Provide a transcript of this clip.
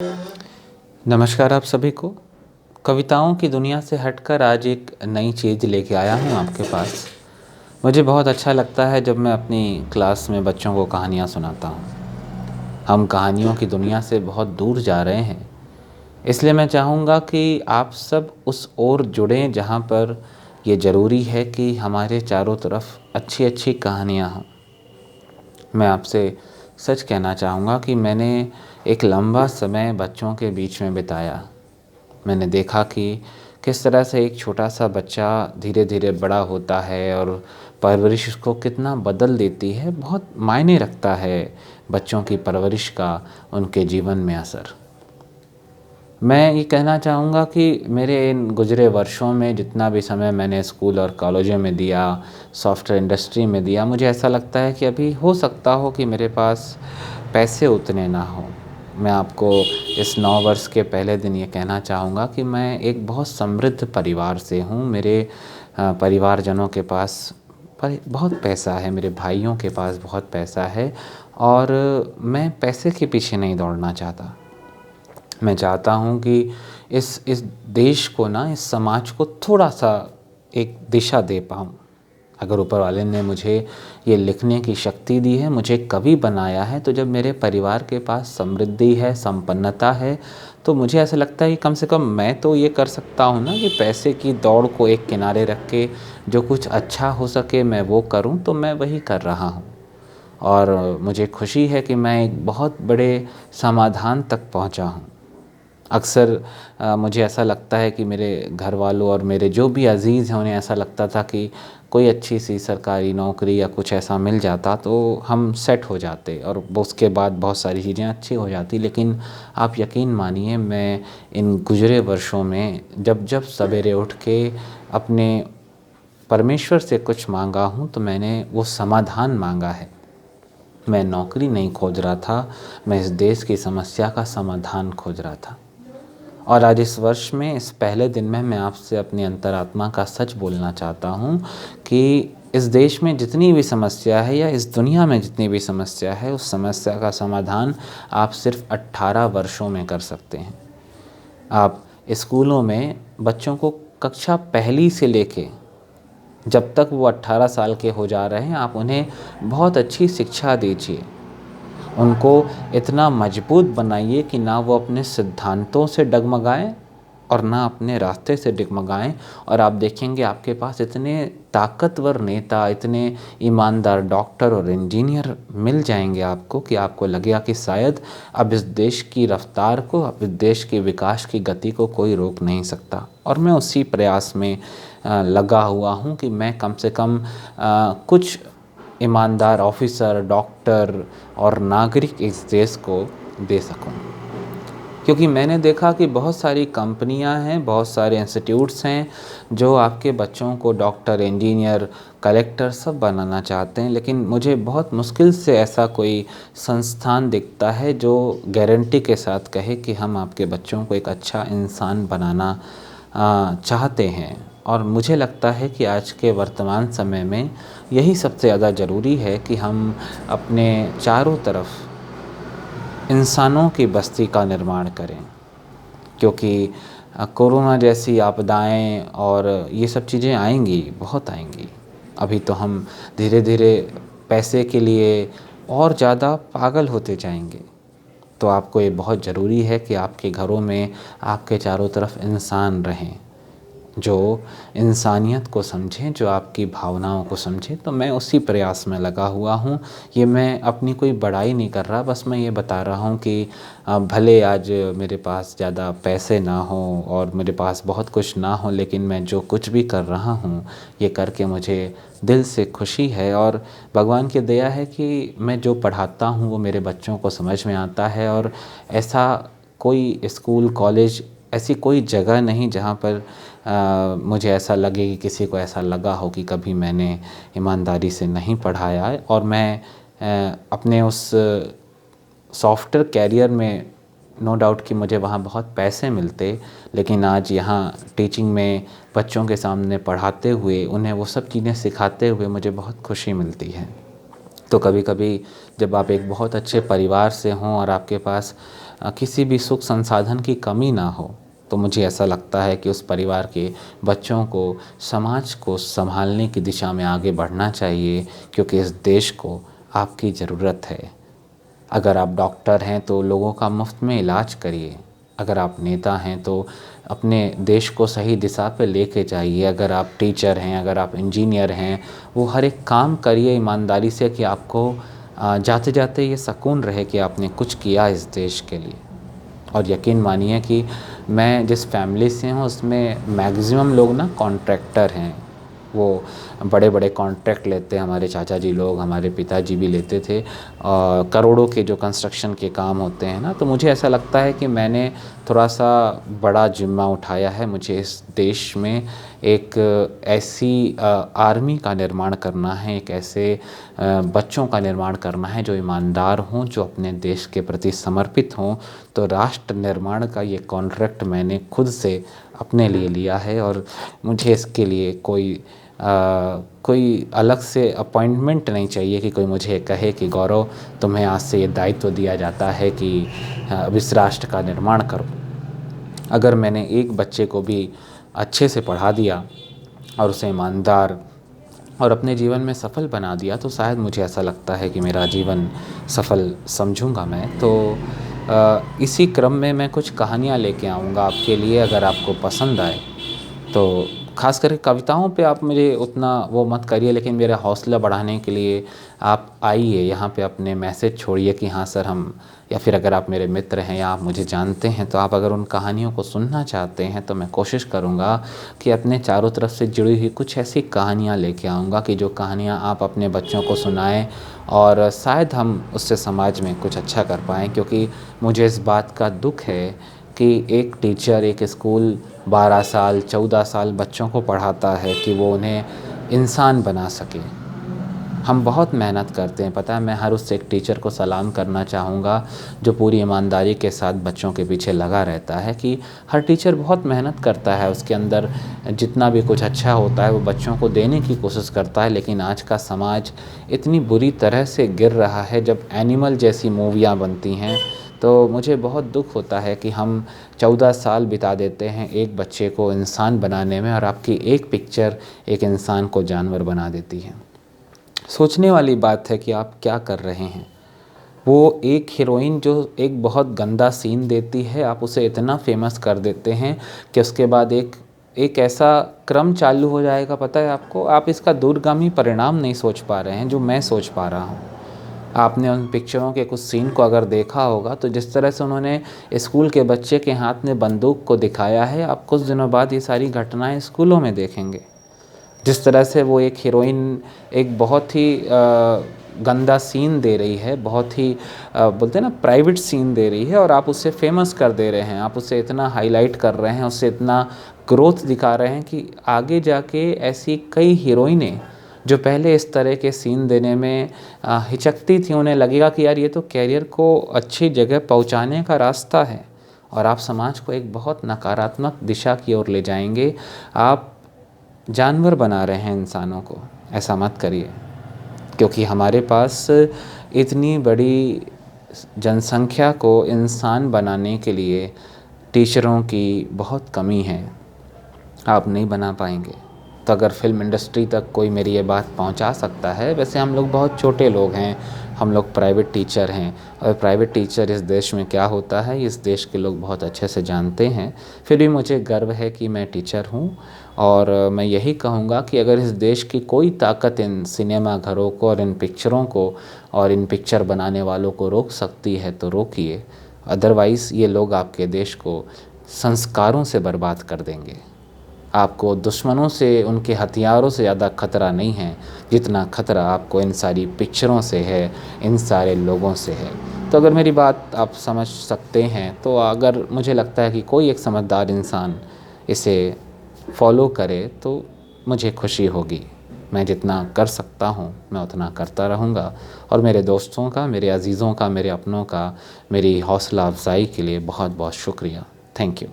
नमस्कार आप सभी को। कविताओं की दुनिया से हटकर आज एक नई चीज़ लेके आया हूँ आपके पास। मुझे बहुत अच्छा लगता है जब मैं अपनी क्लास में बच्चों को कहानियाँ सुनाता हूँ। हम कहानियों की दुनिया से बहुत दूर जा रहे हैं, इसलिए मैं चाहूँगा कि आप सब उस ओर जुड़ें जहाँ पर ये ज़रूरी है कि हमारे चारों तरफ अच्छी अच्छी कहानियाँ हों। मैं आपसे सच कहना चाहूँगा कि मैंने एक लंबा समय बच्चों के बीच में बिताया। मैंने देखा कि किस तरह से एक छोटा सा बच्चा धीरे धीरे बड़ा होता है और परवरिश उसको कितना बदल देती है। बहुत मायने रखता है बच्चों की परवरिश का उनके जीवन में असर। मैं ये कहना चाहूँगा कि मेरे इन गुज़रे वर्षों में जितना भी समय मैंने स्कूल और कॉलेजों में दिया, सॉफ्टवेयर इंडस्ट्री में दिया, मुझे ऐसा लगता है कि अभी हो सकता हो कि मेरे पास पैसे उतने ना हों। मैं आपको इस 9 वर्ष के पहले दिन ये कहना चाहूँगा कि मैं एक बहुत समृद्ध परिवार से हूँ। मेरे परिवारजनों के पास बहुत पैसा है, मेरे भाइयों के पास बहुत पैसा है और मैं पैसे के पीछे नहीं दौड़ना चाहता। मैं चाहता हूँ कि इस देश को ना, इस समाज को थोड़ा-सा एक दिशा दे पाऊँ। अगर ऊपर वाले ने मुझे ये लिखने की शक्ति दी है, मुझे कवि बनाया है, तो जब मेरे परिवार के पास समृद्धि है, संपन्नता है, तो मुझे ऐसा लगता है कि कम से कम मैं तो ये कर सकता हूँ ना कि पैसे की दौड़ को एक किनारे रख के जो कुछ अच्छा हो सके मैं वो करूँ, तो मैं वही कर रहा हूँ। और मुझे खुशी है कि मैं एक बहुत बड़े समाधान तक पहुँचा हूँ। अक्सर मुझे ऐसा लगता है कि मेरे घर वालों और मेरे जो भी अज़ीज़ हैं, उन्हें ऐसा लगता था कि कोई अच्छी सी सरकारी नौकरी या कुछ ऐसा मिल जाता तो हम सेट हो जाते और उसके बाद बहुत सारी चीज़ें अच्छी हो जाती। लेकिन आप यकीन मानिए, मैं इन गुज़रे वर्षों में जब जब सवेरे उठ के अपने परमेश्वर से कुछ मांगा हूँ, तो मैंने वो समाधान मांगा है। मैं नौकरी नहीं खोज रहा था, मैं इस देश की समस्या का समाधान खोज रहा था। और आज इस वर्ष में, इस पहले दिन में मैं आपसे अपनी अंतरात्मा का सच बोलना चाहता हूँ कि इस देश में जितनी भी समस्या है या इस दुनिया में जितनी भी समस्या है, उस समस्या का समाधान आप सिर्फ 18 वर्षों में कर सकते हैं। आप स्कूलों में बच्चों को कक्षा पहली से लेके जब तक वो 18 साल के हो जा रहे हैं, आप उन्हें बहुत अच्छी शिक्षा दीजिए। उनको इतना मजबूत बनाइए कि ना वो अपने सिद्धांतों से डगमगाएं और ना अपने रास्ते से डगमगाएं। और आप देखेंगे आपके पास इतने ताकतवर नेता, इतने ईमानदार डॉक्टर और इंजीनियर मिल जाएंगे आपको कि आपको लगेगा कि शायद अब इस देश की रफ्तार को, अब इस देश के विकास की गति को कोई रोक नहीं सकता। और मैं उसी प्रयास में लगा हुआ हूँ कि मैं कम से कम कुछ ईमानदार ऑफिसर, डॉक्टर और नागरिक इस देश को दे सकूं। क्योंकि मैंने देखा कि बहुत सारी कंपनियां हैं, बहुत सारे इंस्टीट्यूट्स हैं जो आपके बच्चों को डॉक्टर, इंजीनियर, कलेक्टर सब बनाना चाहते हैं, लेकिन मुझे बहुत मुश्किल से ऐसा कोई संस्थान दिखता है जो गारंटी के साथ कहे कि हम आपके बच्चों को एक अच्छा इंसान बनाना चाहते हैं। और मुझे लगता है कि आज के वर्तमान समय में यही सबसे ज़्यादा ज़रूरी है कि हम अपने चारों तरफ इंसानों की बस्ती का निर्माण करें। क्योंकि कोरोना जैसी आपदाएं और ये सब चीज़ें आएंगी, बहुत आएंगी। अभी तो हम धीरे धीरे पैसे के लिए और ज़्यादा पागल होते जाएंगे। तो आपको ये बहुत ज़रूरी है कि आपके घरों में आपके चारों तरफ इंसान रहें, जो इंसानियत को समझें, जो आपकी भावनाओं को समझें। तो मैं उसी प्रयास में लगा हुआ हूँ। ये मैं अपनी कोई बड़ाई नहीं कर रहा, बस मैं ये बता रहा हूँ कि भले आज मेरे पास ज़्यादा पैसे ना हो और मेरे पास बहुत कुछ ना हो, लेकिन मैं जो कुछ भी कर रहा हूँ ये करके मुझे दिल से खुशी है। और भगवान की दया है कि मैं जो पढ़ाता हूँ वो मेरे बच्चों को समझ में आता है। और ऐसा कोई स्कूल, कॉलेज, ऐसी कोई जगह नहीं जहाँ पर मुझे ऐसा लगे कि किसी को ऐसा लगा हो कि कभी मैंने ईमानदारी से नहीं पढ़ाया है। और मैं अपने उस सॉफ्टवेयर कैरियर में, नो डाउट कि मुझे वहाँ बहुत पैसे मिलते, लेकिन आज यहाँ टीचिंग में बच्चों के सामने पढ़ाते हुए, उन्हें वो सब चीज़ें सिखाते हुए मुझे बहुत खुशी मिलती है। तो कभी कभी जब आप एक बहुत अच्छे परिवार से हों और आपके पास किसी भी सुख संसाधन की कमी ना हो, तो मुझे ऐसा लगता है कि उस परिवार के बच्चों को समाज को संभालने की दिशा में आगे बढ़ना चाहिए, क्योंकि इस देश को आपकी ज़रूरत है। अगर आप डॉक्टर हैं तो लोगों का मुफ्त में इलाज करिए। अगर आप नेता हैं तो अपने देश को सही दिशा पे लेके जाइए। अगर आप टीचर हैं, अगर आप इंजीनियर हैं, वो हर एक काम करिए ईमानदारी से कि आपको जाते जाते ये सुकून रहे कि आपने कुछ किया इस देश के लिए। और यकीन मानिए कि मैं जिस फैमिली से हूँ उसमें मैक्सिमम लोग ना कॉन्ट्रैक्टर हैं। वो बड़े बड़े कॉन्ट्रैक्ट लेते हैं, हमारे चाचा जी लोग, हमारे पिताजी भी लेते थे, करोड़ों के जो कंस्ट्रक्शन के काम होते हैं ना। तो मुझे ऐसा लगता है कि मैंने थोड़ा सा बड़ा जिम्मा उठाया है। मुझे इस देश में एक ऐसी आर्मी का निर्माण करना है, एक ऐसे बच्चों का निर्माण करना है जो ईमानदार हों, जो अपने देश के प्रति समर्पित हों। तो राष्ट्र निर्माण का ये कॉन्ट्रैक्ट मैंने खुद से अपने लिए लिया है, और मुझे इसके लिए कोई अलग से अपॉइंटमेंट नहीं चाहिए कि कोई मुझे कहे कि गौरव, तुम्हें आज से ये दायित्व दिया जाता है कि अब इस राष्ट्र का निर्माण करो। अगर मैंने एक बच्चे को भी अच्छे से पढ़ा दिया और उसे ईमानदार और अपने जीवन में सफल बना दिया, तो शायद मुझे ऐसा लगता है कि मेरा जीवन सफल समझूंगा मैं। तो इसी क्रम में मैं कुछ कहानियाँ लेके आऊँगा आपके लिए, अगर आपको पसंद आए तो। ख़ास करके कविताओं पे आप मुझे उतना वो मत करिए, लेकिन मेरा हौसला बढ़ाने के लिए आप आइए यहाँ पे, अपने मैसेज छोड़िए कि हाँ सर हम, या फिर अगर आप मेरे मित्र हैं या आप मुझे जानते हैं तो आप अगर उन कहानियों को सुनना चाहते हैं तो मैं कोशिश करूँगा कि अपने चारों तरफ से जुड़ी हुई कुछ ऐसी कहानियाँ लेके आऊँगा कि जो कहानियाँ आप अपने बच्चों को सुनाएं, और शायद हम उससे समाज में कुछ अच्छा कर पाएँ। क्योंकि मुझे इस बात का दुख है कि एक टीचर एक स्कूल 12 साल 14 साल बच्चों को पढ़ाता है कि वो उन्हें इंसान बना सके। हम बहुत मेहनत करते हैं, पता है। मैं हर उस एक टीचर को सलाम करना चाहूँगा जो पूरी ईमानदारी के साथ बच्चों के पीछे लगा रहता है, कि हर टीचर बहुत मेहनत करता है, उसके अंदर जितना भी कुछ अच्छा होता है वो बच्चों को देने की कोशिश करता है। लेकिन आज का समाज इतनी बुरी तरह से गिर रहा है, जब एनिमल जैसी मूवियाँ बनती हैं, तो मुझे बहुत दुख होता है कि हम 14 साल बिता देते हैं एक बच्चे को इंसान बनाने में, और आपकी एक पिक्चर एक इंसान को जानवर बना देती है। सोचने वाली बात है कि आप क्या कर रहे हैं। वो एक हीरोइन जो एक बहुत गंदा सीन देती है, आप उसे इतना फेमस कर देते हैं कि उसके बाद एक ऐसा क्रम चालू हो जाएगा, पता है आपको। आप इसका दूरगामी परिणाम नहीं सोच पा रहे हैं जो मैं सोच पा रहा हूँ। आपने उन पिक्चरों के कुछ सीन को अगर देखा होगा तो जिस तरह से उन्होंने स्कूल के बच्चे के हाथ में बंदूक को दिखाया है, आप कुछ दिनों बाद ये सारी घटनाएं स्कूलों में देखेंगे। जिस तरह से वो एक हीरोइन एक बहुत ही गंदा सीन दे रही है, बहुत ही बोलते हैं ना प्राइवेट सीन दे रही है, और आप उसे फेमस कर दे रहे हैं, आप उसे इतना हाईलाइट कर रहे हैं, उससे इतना ग्रोथ दिखा रहे हैं कि आगे जाके ऐसी कई हीरोइनें जो पहले इस तरह के सीन देने में हिचकती थी, उन्हें लगेगा कि यार ये तो कैरियर को अच्छी जगह पहुंचाने का रास्ता है, और आप समाज को एक बहुत नकारात्मक दिशा की ओर ले जाएंगे। आप जानवर बना रहे हैं इंसानों को, ऐसा मत करिए। क्योंकि हमारे पास इतनी बड़ी जनसंख्या को इंसान बनाने के लिए टीचरों की बहुत कमी है, आप नहीं बना पाएंगे। तो अगर फिल्म इंडस्ट्री तक कोई मेरी ये बात पहुंचा सकता है, वैसे हम लोग बहुत छोटे लोग हैं, हम लोग प्राइवेट टीचर हैं, और प्राइवेट टीचर इस देश में क्या होता है इस देश के लोग बहुत अच्छे से जानते हैं। फिर भी मुझे गर्व है कि मैं टीचर हूँ, और मैं यही कहूँगा कि अगर इस देश की कोई ताकत इन सिनेमा घरों को और इन पिक्चरों को और इन पिक्चर बनाने वालों को रोक सकती है तो रोकिए। अदरवाइज़ ये लोग आपके देश को संस्कारों से बर्बाद कर देंगे। आपको दुश्मनों से, उनके हथियारों से ज़्यादा खतरा नहीं है जितना खतरा आपको इन सारी पिक्चरों से है, इन सारे लोगों से है। तो अगर मेरी बात आप समझ सकते हैं, तो अगर मुझे लगता है कि कोई एक समझदार इंसान इसे फॉलो करे तो मुझे खुशी होगी। मैं जितना कर सकता हूँ मैं उतना करता रहूँगा, और मेरे दोस्तों का, मेरे अजीज़ों का, मेरे अपनों का मेरी हौसला अफजाई के लिए बहुत बहुत शुक्रिया। Thank you.